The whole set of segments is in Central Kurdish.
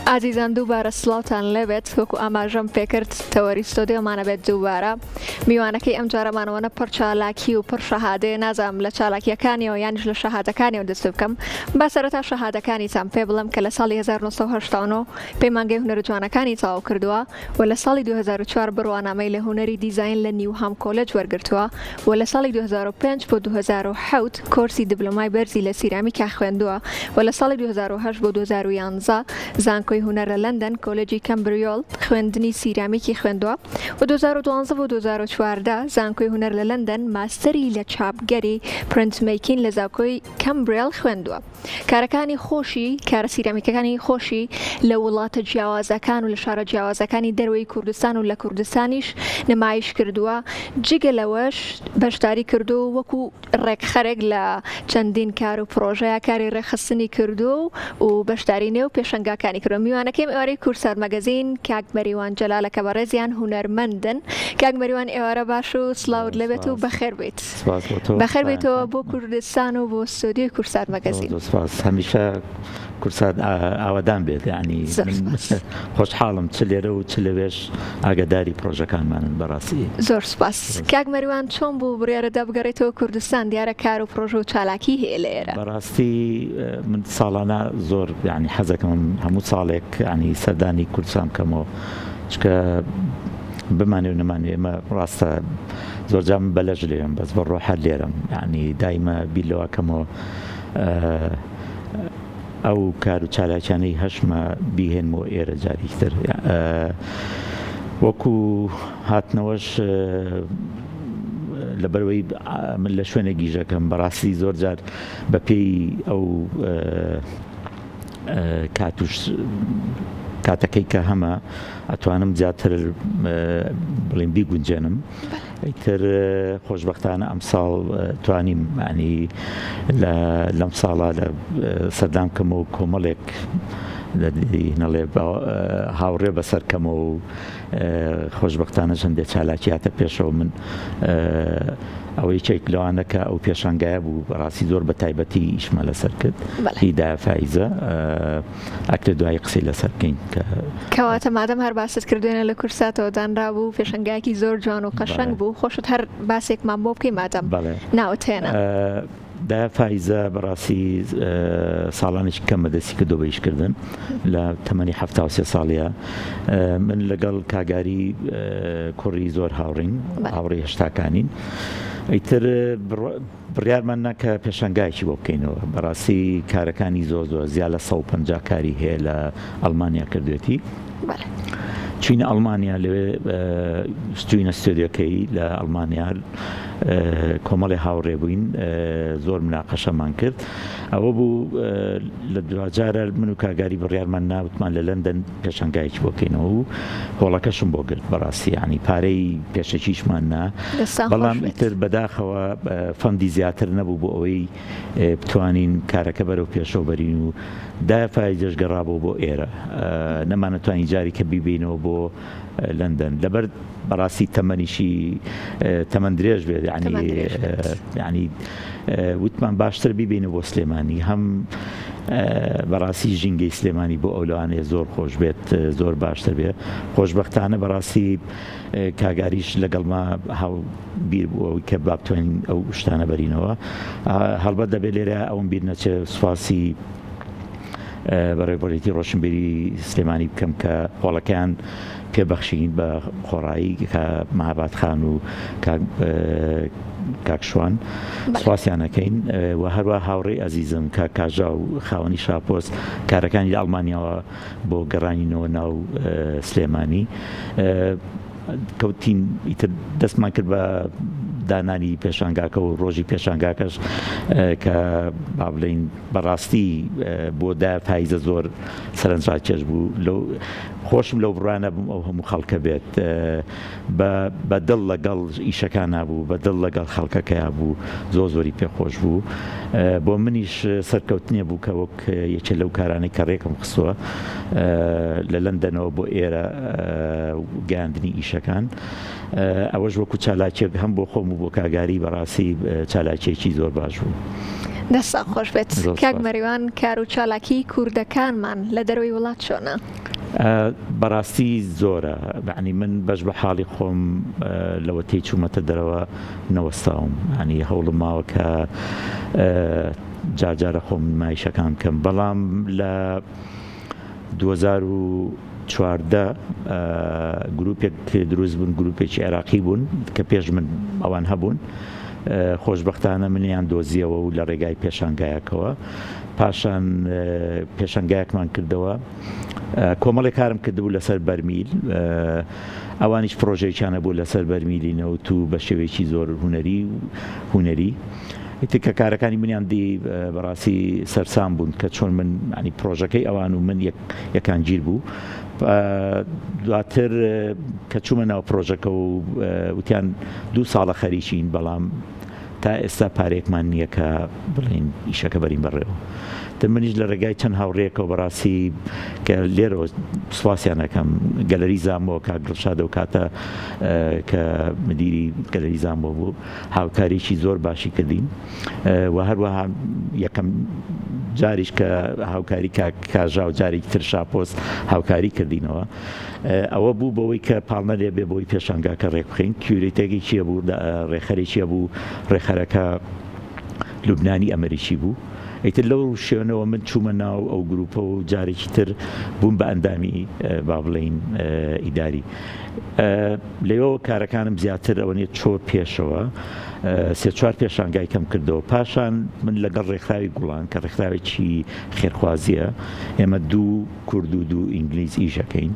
ئازیزان دووبارە سڵاوتان لێبێت وەکو ئاماژەم پێکرد تەوەری ستۆدیۆمانە بێت دووبارە میوانەکەی ئەم جارەمانەوەنە پڕ چالاکی و پڕ شەهادەیە نازانم لە چالاکیەکانیەوە یانیش لە شەهادەکانیەوە دەست بکەم با سەرەتا شەهادەکانیتان پێ بڵم کە لە ساڵی 1970 پەیمانگەی هونەرە جوانەکانی تەواو کردووە و لە ساڵی 2004 بڕوانامەی لە هونەری دیزاین لە نیوهام کۆلێج وەرگرتووە و لە ساڵی 2005 بۆ 2007 کۆرسی دیبلۆمای بەرزی لە سیرامیکا خوێندووە و لە ساڵی 2008 بۆ 2011 زانکۆی هونەر لە لەندەن کۆلێجی کەمبریۆل خوێندنی سیرامیکی خوێندووە و 2012 بۆ 2014 زانکۆی هونەر لە لەندەن ماستەری لە چاپگەری پرنتمیکین لە زانکۆی کەمبریۆل خوێندووە. کارەکانی خۆشی کارە سیرامیکەکانی خۆشی لە وڵاتە جیاوازەکان و لە شارە جیاوازەکانی دەروەی کوردستان و لە کوردستانیش نمایش کردووە. جگە لەوەش بەشداری کردو وەکو ڕێکخەرێک لە چەندین کار و پرۆژەیە کاری ڕێخستنی کردو و بەشداری نێو پێشەنگاکانی کردو. میوانەکەی ئێوارەی کورسات مەگەزین کاک مەریوان جەلالەکە بەڕێزیان هونەرمەندن. کاک مەریوان ئێوارە باش و سڵاوت لەبێت و بەخێر بێت. بەخێر بێتەوە بۆ کوردستان و بۆ ستۆدیۆی کورسات مەگەزین. هەمیشە کورسات ئاوادان بێت ینی خۆشحاڵم چ لێرە و چ لەوێش ئاگاداری پرۆژەکانمانن بەڕاستی. زۆر سوپاس. کاک مەریوان چۆن بوو بڕیارەدا بگەڕێتەوە کوردستان؟ دیارە کار و پرۆژە و چالاکی هەیە لێرە. بەڕاستی من ساڵانە زۆر ینی حەزەکەم هەموو ساڵێک ینی سەردانی کوردستان بکەمەوە چکە بمانێ و نەمانێ ئێمە ڕاستە زۆر جام بەلەژ لێم بەس بە ڕۆحەت لێرم ینی دایمە بیرلەوەکەمەوە ئەو کار و چالاکیانەی هەشمە بیهێنمەوە ئێرە جاریتر وەکو هاتنەوەش لەبەرەوەی من لە شوێنە گیژەکەم بەڕاستی زۆر جار بە پێی ئەو کاتەکەی کە هەمە ئەتوانم زیاتر بڵێم بیگونجێنم. ئیتر خۆشبەختانە ئەم ساڵ توانیم ینی لەم ساڵە لە سەردامکەمەوە کۆمەڵێک نەڵێ هاوڕێ بەسەرکەمەوە و خۆشبەختانە هەندێک چالاکیاتە پێشەوە من ئەوەی چێک لەوانەکە ئەو پێشانگایە بوو بەڕاستی زۆر بە تایبەتی ئیشمە لەسەر کرد هیدایە فایزە ئەکرێ دوای قسەی لەسەر بکەین کەواتە مادەم هەر باست کردوێنە لە کورساتەوە دانرا بوو پێشەنگایەکی زۆر جوان و قەشەنگ بوو خۆشت هەر باسێکمان بۆ بکەی مادەم ناوتێنە. دا فایزە بەڕاستی ساڵانێکی کەمە دەستی کردو بە ئیشکردن لە تەمەنی 73 ساڵیە. من لەگەڵ کاگاری کوڕی زۆر هاوڕین هاوڕێی هێشتاکانین. ئیتر بڕیارمان ناکە پێشەنگایەکی بۆ بکەینەوە. بەڕاستی کارەکانی زۆر زۆر زیاد لە 150 کاری هەیە لە ئەڵمانیا کردوێتی. چوینە ئەڵمانیا لەوێ چوینە ستۆدیۆکەی لە ئەڵمانیا کۆمەڵی هاوڕێ بووین زۆر مناقەشەمان کرد. ئەوە بوو لە دوجارە من و کاگاری بڕیارمان ناوتمان لە لەندەن پێشەنگایەکی بۆ بکەینەوە و هۆڵەکەشم بۆ گرت بەڕاستی ینی پارەی پێشەکیشمان نا بەڵام ئیتر بەداخەوە فەندی زیاتر نەبوو بۆ ئەوەی بتوانین کارەکە بەرەو پێشەوە بەرین و دافای جەشگەڕابوو بۆ ئێرە نەمانەتوانی جاری کە بیبینەوە بۆ لەندەن لەبەر بەڕاستی تەمەنیشی تەمەن درێژ بێت ینی وتمان باشتر بیبینە بۆ سلێمانی هەم بەڕاستی ژینگەی سلێمانی بۆ ئەولانێ زۆر خۆش بێت زۆر باشتر بێت. خۆشبەختانە بەڕاستی کاگاریش لەگەڵما هاو بیر بووەوەی کە با بتوانین ئەو شتانە بەرینەوە. هەڵبەت دەبێت لێرە ئەوم بیر نەچێ سوپاسی بەڕێوەبەرێتی ڕۆشنبیری سلێمانی بکەم کە هۆڵەکەیان پێبەخشین بە خۆڕایی کە مەهاباد خان و کاکشوان سواسیانەکەین و هەروە هاوڕێی ئەزیزم کە کاژا و خاوەنی شاپۆست کارەکانی لە ئەڵمانیاوە بۆ گەڕانینەوە ناو سلێمانی کەوتین ئیتر دەستمان کرد بە دانانی پێشانگاکە و ڕۆژی پێشانگاکەش کە با بڵێین بەڕاستی بۆ دا فایزە زۆر سەرنجڕاکێش بوو. خۆشم لەو بڕوانە بووم ئەو هەموو خەڵکە بێت بە دڵ لەگەڵ ئیشەکان نبوو بە دڵ لەگەڵ خەڵکەکەیا بوو زۆری پێخۆش بوو. بۆ منیش سەرکەوتنیە بوو کە وەک یەکێ لەو کارانەی کە ڕێکم خستووە لە لەندەنەوە بۆ ئێرە گەیاندنی ئیشەکان. ئەوەش وەکو چالاکێک هەم بۆ خۆم و بۆ کاگاری بەڕاستی چالاکێکی زۆر باش بوو. دەستا خۆش بێت کاک مەریوان کار و چالاکی کوردەکانمان لە دەروی وڵات چۆنە؟ بەڕاستی زۆرە عنی من بەش بە حاڵی خۆم لەوە تێی چوومەتە دەرەوە نەوەستاوم عنی هەوڵم ماوە کە جارجارە خۆم نمایشەکان بکەم بەڵام لە 2014 گروپێک دروست بوون گروپێکی عێراقی بوون کە پێش من ئەوان هەبوون خۆشبەختانە منیان دۆزیەوە و لە ڕێگای پێشانگایەکەوە پاشان پێشانگایەکمان کردەوە کۆمەڵی کارم کردبوو لەسەر بەرمیل ئەوانیش پرۆژەیەکیانە بوو لەسەر بەرمیلی نەوت و بە شێوەیەکی زۆر هونەری تکە کارەکانی منیان دی بەڕاستی سەرسام بوون کە چۆن من ینی پرۆژەکەی ئەوان و من یەکان گیر بوو دواتر کە چوومە ناو پرۆژەکە و وتیان 2 ساڵە خەریکین بەڵام تا ئێستا پارێکمان نییە کە بڵین ئیشەکە بەرین بەڕێوە منیش لە ڕێگای چەند هاوڕێیەکەوە بەڕاستی کە لێرەوە سواسیانەکەم گەلەری زانبەوە کاک دڵشادە و کاتە کە مدیری گەلەری زانبەوە بوو هاوکاریی زۆر باشی کردین و هەروەها یەکەم جاریش کە هاوکاری کاژا و جارێکی تر شاپۆست هاوکاری کردینەوە ئەوە بوو بەوەی کە پاڵنە لێ بێ بۆی پێشانگاکە ڕێکخین کیورێتێکی چیە بوو ڕێخەرێکیە بوو ڕێخەرەکە لوبنانی ئەمریکی بوو ئیتر لەو شوێنەوە من چوومە ناو ئەو گروپە و جارێکی تر بووم بە ئەندامی با بڵین ئیداری لەوەوە کارەکانم زیاتر ئەوە نیە چۆ پێشەوە 3-4 پێشانگای کەم کردەوە پاشان من لەگەڵ ڕێکخراوی گوڵان کە ڕێکخراوێکی خێرخوازیە ئێمە 2 کورد و 2 ئینگلیز ئیشەکەین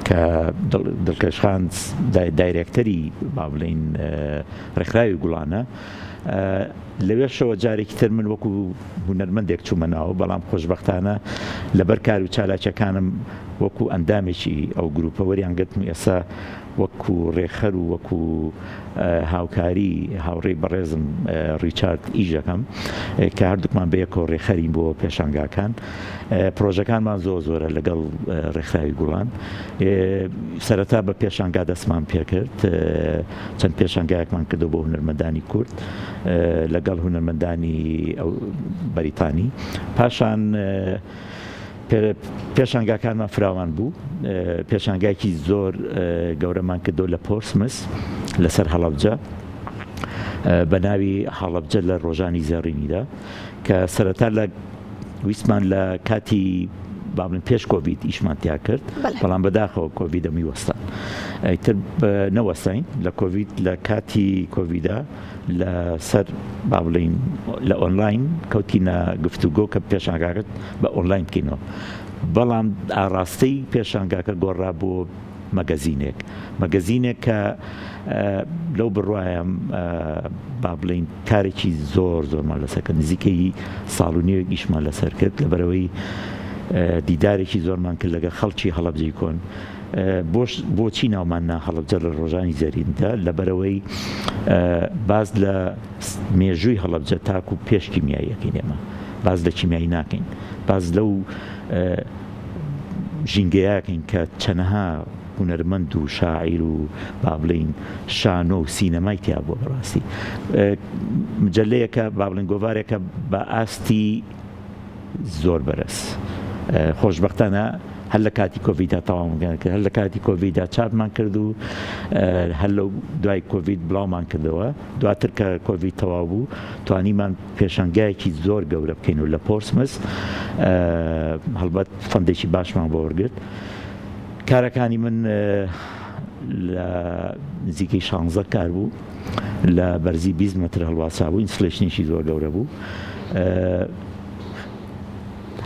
کە دڵکەشخان دایرێکتەری با بڵین ڕێکخراوی گوڵانە لەوێشەوە جارێکی تر من وەکو هونەرمەندێک چوومە ناوە بەڵام خۆشبەختانە لەبەر کار و چالاکیەکانم وەکو ئەندامێکی ئەو گروپە وەریان گرتم ئێستا وەکو ڕێخەر و وەکو هاوکاری هاوڕێی بەڕێزم ریچارد ئیژەکەم کە هەردووکمان بەیەکەوە ڕێخەرین بۆ پێشانگاکان پرۆژەکانمان زۆرە لەگەڵ ڕێکخراوی گوڵان سەرەتا بە پێشانگا دەستمان پێکرد چەند پێشانگایەکمان کردو بۆ هونەرمەندانی کورد لەگەڵ هونەرمەندانی بەریتانی پاشان پێشانگاکانمان فراوان بوو پێشانگایکی زۆر گەورەمان کردو لە پۆرسمس لەسەر هەڵەبجە بە ناوی هەڵەبجە لە ڕۆژانی زێڕینیدا کە سەرەتا لە ویسمان لە کاتی بابلین پێش کۆڤید ئیشمانتیا کرد بەڵام بەداخەوە کۆڤیدە میوەستان ئیتر نەوەستین لە کۆڤید لە کاتی کۆڤیدا لە سەر بابلین لە ئۆنلاین کەوتینە گفتوگۆ کە پێشانگاکەت بە ئۆنلاین بکەینەوە بەڵام ئاڕاستەی پێشانگاکە گۆڕا بۆ مەگەزینێک کە لەو بڕوایم با بڵین کارێکی زۆرمان لەسەر کرد نزیکەی ساڵ و نیوێک ئیشمان لەسەر کرد لەبەرەوەی دیدارێکی زۆرمان کرد لەگە خەڵکی هەڵەبجەی کۆن بۆچی ناومان نا هەڵەبجە لە ڕۆژانی زەریندا لەبەرەوەی باز لە مێژووی هەڵەبجە تاکو پێش کیمیاییەکەین ئێمە باز لە کیمیایی ناکەین باز لەو ژینگەیەکەین کە چەنەها هونەرمەند و شاعیر و با بڵین شانۆ و سینەمای تیا بووە بەڕاستی مجلەیەکە با بڵین گۆڤارێکە بە ئاستی زۆر بەرز خۆشبەختانە هەر لە کاتی کۆڤیدا تەواومان کرد هەر لە کاتی کۆڤیدا چاپمان کرد و هەر لەو دوای کۆڤید بڵاومان کردەوە دواتر کە کۆڤید تەواو بوو توانیمان پێشانگایەکی زۆر گەورە بکەین و لە پۆرسمس هەڵبەت فەندێکی باشمان بۆ وەرگرت کارەکانی من لە نزیکەی 16 کار بوو لە بەرزی 20 مەتر هەڵواسا بوو ئینسلێشنێکی زۆر گەورە بوو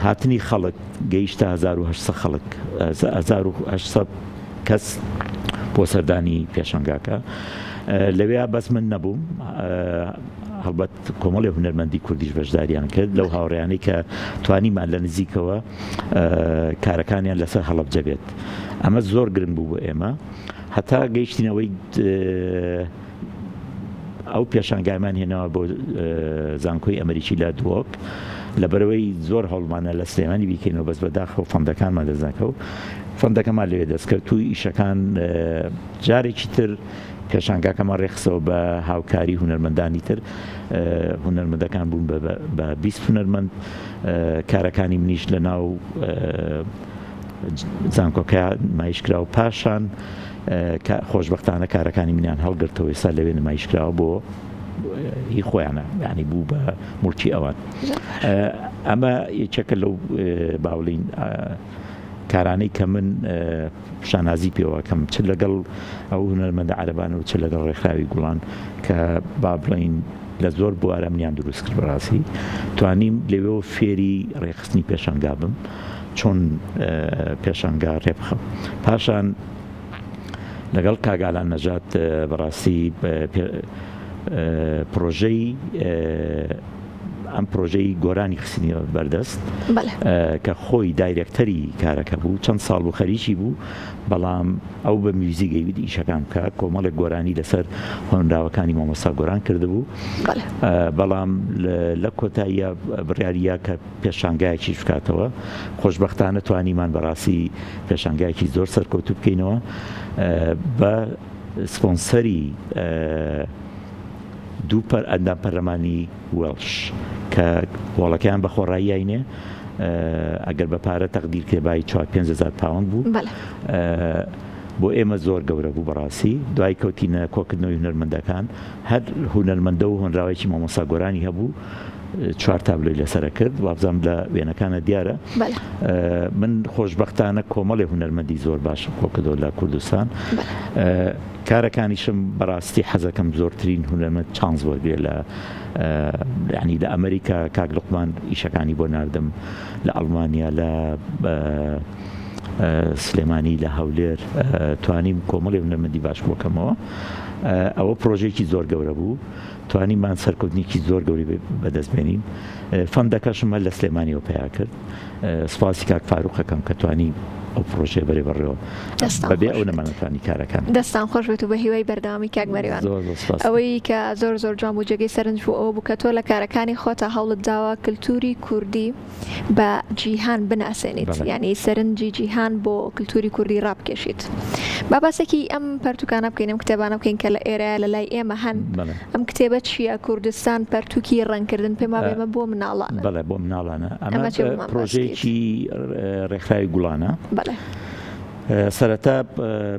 هاتنی خەڵک گەیشتە 1800 خەڵک 1800 کەس بۆ سەردانی پێشانگاکە لەوێ بەس من نەبووم هەڵبەت کۆمەڵی هونەرمەندی کوردیش بەشداریان کرد لەو هاوڕێیانەی کە توانیمان لە نزیکەوە کارەکانیان لەسەر هەڵەبجە بێت ئەمە زۆر گرنگ بوو بۆ ئێمە هەتا گەیشتینەوەی ئەو پێشانگایمان هێناوە بۆ زانکۆی ئەمریکی لە دووەک لەبەرەوەی زۆر هەوڵمانە لە سلێمانی بیکەینەوە بەس بەداخەوە فەندەکانمان دەزانکەوە فەندەکەمان لەوێ دەست کرد و ئیشەکان جارێکی تر پێشانگاکەمان ڕێخسەوە بە هاوکاری هونەرمەندانی تر هونەرمەندەکان بوون بە 20 هونەرمەند کارەکانی منیش لە ناو زانکۆکە نمایشکرا و پاشان خۆشبەختانە کارەکانی منیان هەڵگرتەوە ئێستا لەوێ نمایشکراوە بۆ هی خۆیانە یعنی بوو بە مورچی ئەوان ئەمە یەکێکە لەو باوڵین کارانەی کە من شانازی پێوە کەم چ لەگەڵ ئەو هونەرمەندە عەرەبان و چ لەگەڵ ڕێکخراوی گوڵان کە با بڵین لە زۆر بوارە منیان دروست کرد بەڕاستی توانیم لەوێ فێری ڕێخستنی پێشانگا بم چۆن پێشانگا ڕێبخەم پاشان لەگەڵ کاگالان نەژات بەڕاستی پرۆژەی ئەم پرۆژەی گۆرانی خستنیەوە بەردەست کە خۆی دایرێکتەری کارەکە بوو چەند ساڵ بوو خەریکی بوو بەڵام ئەو بە میوزیگەیوید ئیشەکان بکە کۆمەڵێک گۆرانی لەسەر هۆنراوەکانی مامۆستا گۆران کردبوو بەڵام لە کۆتاییە بڕیاریە کە پێشانگایەکی بکاتەوە خۆشبەختانە توانیمان بەڕاستی پێشانگایەکی زۆر سەرکەوتوو بکەینەوە بە سپۆنسەری دوو ئەندام پەرلەمانی وێڵش کە وڵەکەیان بە خۆڕاییینێ ئەگەر بە پارە تەقدیر کێبایی 5,000 پاوەند بوو بۆ ئێمە زۆر گەورە بوو بەڕاستی دوای کەوتینە کۆکردنەوەی هونەرمەندەکان هەر هونەرمەندە و هۆنراوێکی مامۆستا گۆرانی هەبوو 4 تابلۆی لەسرە کرد وابزانم لە وێنەکانە دیارە من خۆشبەختانە کۆمەڵی هونەرمەندی زۆر باشە کۆکردەوە لە کوردستان کارەکانیشم بەڕاستی حەزەکەم زۆرترین هونەرمەند چانس وەرگێ لە ینی لە ئەمریکا کاک لوقمان ئیشەکانی بۆ ناردم لە ئەڵمانیا لە سلێمانی لە هەولێر توانیم کۆمەڵی هونەرمەندی باش بۆکەمەوە ئەوە پرۆژێکی زۆر گەورە بوو توانیمان سەرکەوتنێکی زۆر گەوری بەدەستبێنین فەندەکەشم هەر لە سلێمانیەوە پیا کرد سپاسی کاک فاروقەکەم کە توانی ئەو پرۆژێ بەرێ بەڕێوە بەبێ ئەو نەمانەتوانی کارەکان دەستان خۆش بێت و بە هیوای بەردەوامی کاک مەریوان ئەوەی کە زۆر زۆر جوان بوو جێگەی سەرنج بوو ئەوە بوو کە تۆ لە کارەکانی خۆتە هەوڵت داوە کللتوری کوردی بە جیهان بناسێنیت یعنی سەرنجی جیهان بۆ کللتوری کوردی ڕابکێشیت باباسێکی ئەم پەرتوکانە بکەین ئەم کتێبانە بکەین کە لە ئێرە لە لای ئێمە هەن ئەم کتێبە چییە کوردستان پەرتوکی ڕەنگکردن پێما بێمە بۆ مناڵانە بەڵێ بۆ مناڵانە ئەمە پرۆژەیەکی ڕێکخراوی گوڵانە سەرەتا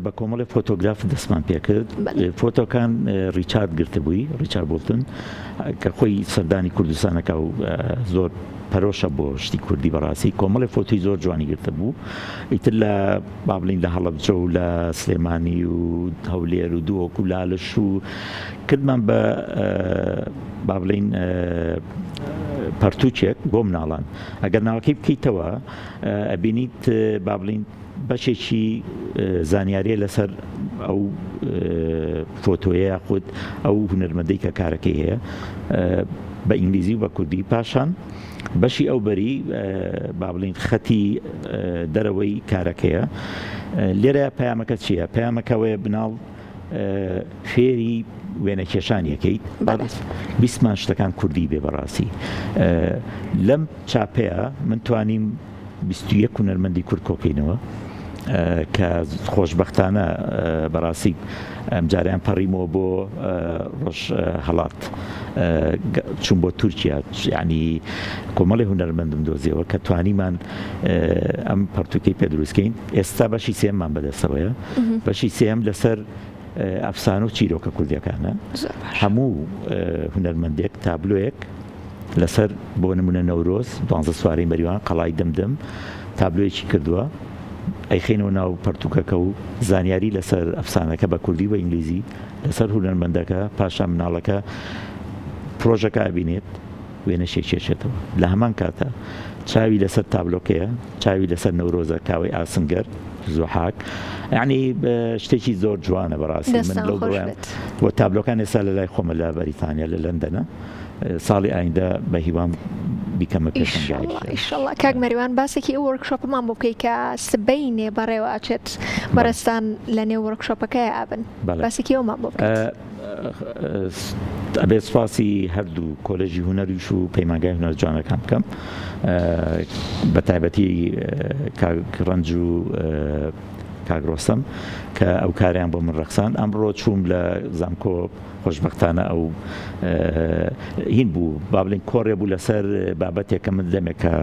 بە کۆمەڵی فۆتۆگراف دەستمان پێ کرد فۆتۆکان ریچارد گرتبووی ریچارد بولتن کە خۆی سەردانی کوردستانەکە و زۆر پەرۆشە بۆ شتی کوردی بەڕاستی کۆمەڵی فۆتۆی زۆر جوانی گرتە بوو ئیتر لە بابلین لە هەڵەبجە و لە سلێمانی و هەولێر و دووەک و لالش و کردمان بە بابلین پەرتوچێک بۆ مناڵان ئەگەر ناوەکەی بکەیتەوە ئەبینیت بابلین بەشێکی زانیاریە لەسەر ئەو فۆتۆیە خودت ئەو هونەرمەندەی کە کارەکەی هەیە بە ئینگلیزی و بە کوردی پاشان بەشی ئەو بەری با بڵین خەتی دەرەوەی کارەکەیە لێرە پەیامەکە چییە؟ پەیامەکەوەیە بناڵ فێری وێنە کێشانیەکەیت بیستمان شتەکان کوردی بێ بەڕاستی لەم چاپەیە من توانیم 21 هونەرمەندی کورد کۆکەینەوە کە خۆشبەختانە بەڕاستی ئەمجاریان پەڕیمەوە بۆ ڕۆژ هەڵات چوون بۆ تورکیا ینی کۆمەڵی هونەرمەندم دۆزیەوە کە توانیمان ئەم پەرتوکەی پێ دروستکەین ئێستا بەشی سێممان بەدەستەوەیە بەشی سێم لەسەر ئەفسانە و چیرۆکە کوردیەکانە هەموو هونەرمەندێک تابلۆیەک لەسەر بۆ نمونە نەورۆز 12 سوارەی مەریوان قەڵای دەمدەم تابلۆیەکی کردووە ئەیخێنەوە ناو پەرتوکەکە و زانیاری لەسەر ئەفسانەکە بە کوردی و ئینگلیزی لەسەر هونەرمەندەکە پاشان مناڵەکە پرۆژەکە بینێت وێنەشێک کێشێتەوە لە هەمان کاتە چاوی لەسەر تابلۆکەیە چاوی لەسەر نەورۆزە کاوەی ئاسنگەر زۆحاک یعنی شتێکی زۆر جوانە بەڕاستی من لەو بۆ تابلۆکان ئێستا لە لای خۆمە لە بەریتانیا لە لەندەنە ساڵی ئایندە بە هیوام بیکەمە ئیشەڵڵا کاک مەریوان باسێکی ئەو وەرکشۆپمان بۆ بکەی کە سبەینێ بەڕێوە ئاچێت بەرەستان لە نێو وەرکشۆپەکەی ئابن باسێکی ئەومان بۆ بکەیت ئەبێ سپاسی هەردوو کۆلێژی هونەریش و پەیمانگای هونەر جوانەکان بکەم بە تایبەتی کاک ڕەنج و کاگڕۆستەم کە ئەو کاریان بۆ من ڕەخسان ئەمڕۆ چووم لە زانکۆ خۆشبەختانە ئەو هین بوو با بڵێن کۆڕێ بوو لەسەر بابەتێکە من دەمێکە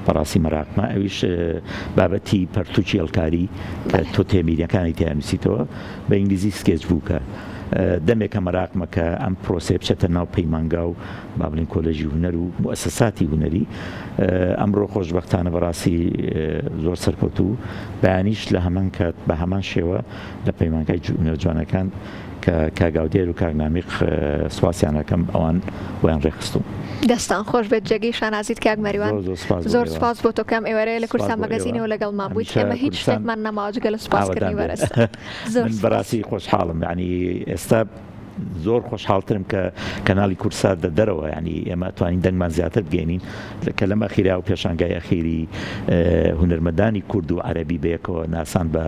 بەڕاستی مەراقمە ئەویش بابەتی پەرتوچی ئەلکاری کە تۆ تێمیریەکانی تیانووسیتەوە بە ئینگلیزی سکێچ بووکە دەمێکە مەراقمە کە ئەم پرۆسێ بچێتە ناو پەیمانگا و با بڵێن کۆلێژی هونەر و موسساتی هونەری ئەمڕۆ خۆشبەختانە بەڕاستی زۆر سەرکەوتوو بەیانیش لە هەمان کات بە هەمان شێوە لە پەیمانگای جوانەکان کە کاگاودێر و کاگنامیق سواسیانەکەم ئەوان ویان ڕێخستوم دەستان خۆش بێت جێگەی شانازیت کاک مەریوان زۆر سپاس بۆ تۆ کەم ئێوەرەیە لە کورسان مەگەزینەوە لەگەڵمان بوویت ئێمە هیچ شتێکمان نەماوە جگە لە سوپاسکردنی وەرەستە من بەڕاستی خۆشحاڵم یعنی ئێستا زۆر خۆشحاڵترم کە کەناڵی کورسات دەرەوە ینی ئێمە توانین دەنگمان زیاتر بگەینین کە لەم ئەخیرا و پێشانگای ئەخیری هونەرمەندانی کورد و عەرەبی بەیەکەوە ناسان بە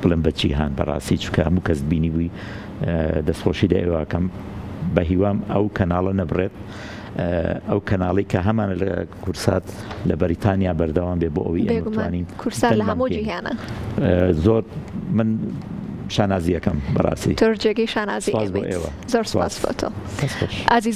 بڵم بەچی هان بەڕاستی چونکە هەموو کەس بینی بووی دەستخۆشی لە ئێوەکەم بە هیوام ئەو کەناڵە نەبڕێت ئەو کەناڵی کە هەمانە لە کورسات لە بەریتانیا بەردەوام بێ بۆ ئەوی ئەمەتوانین کورسات لە هەموو جیهانە زۆر من شانازیەکەم بەڕاستی تۆ جێگەی شانازی زۆر سپاس بۆ تۆ